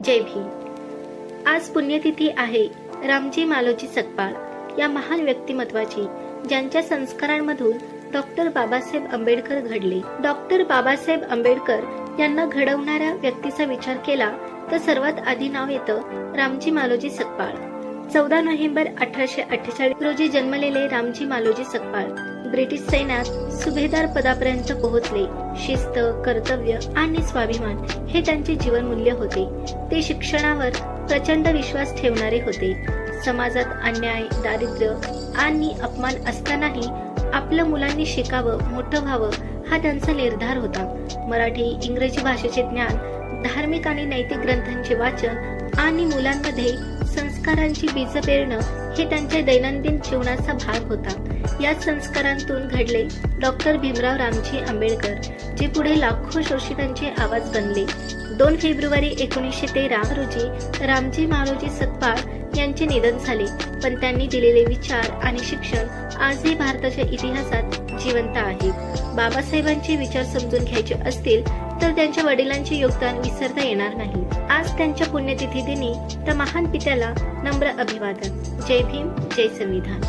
जय भीम। आज पुण्यतिथी आहे रामजी मालोजी सकपाळ या महान व्यक्तिमत्वाची, ज्यांच्या संस्कारांमधून डॉक्टर बाबासाहेब आंबेडकर घडले। डॉक्टर बाबासाहेब आंबेडकर यांना घडवणाऱ्या व्यक्तीचा विचार केला तर सर्वात आधी नाव येतं रामजी मालोजी सकपाळ। 14 नोव्हेंबर 1848 रोजी जन्मलेले रामजी मालोजी सकपाळ ब्रिटिश सैन्यात सुभेदार पदापर्यंत पोहोचले। शिस्त, कर्तव्य आणि स्वाभिमान हे त्यांचे जीवनमूल्य होते। ते शिक्षणावर प्रचंड विश्वास ठेवणारे होते। समाजात अन्याय, दारिद्र्य आणि अपमान असतानाही आपल्या मुलांनी शिकावं, मोठं व्हावं हा त्यांचा निर्धार होता। मराठी, इंग्रजी भाषेचे ज्ञान, धार्मिक आणि नैतिक ग्रंथांचे वाचन आणि मुलांमध्ये संस्कारांची बीज पेरणं हे त्यांच्या दैनंदिन जीवनाचा भाग होता। या संस्कारांतून घडले डॉक्टर भीमराव रामजी आंबेडकर, जे पुढे लाखो शोषितांचे आवाज बनले। 2 फेब्रुवारी 1913 रोजी रामजी मालोजी सकपाळ यांचे निधन झाले, पण त्यांनी दिलेले विचार आणि शिक्षण आजही भारताच्या इतिहासात जिवंत आहेत। बाबासाहेबांचे विचार समजून घ्यायचे असतील तर त्यांच्या वडिलांचे योगदान विसरता येणार नाही। आज त्यांच्या पुण्यतिथी दिनी त्या महान पित्याला नम्र अभिवादन। जय भीम, जय संविधान।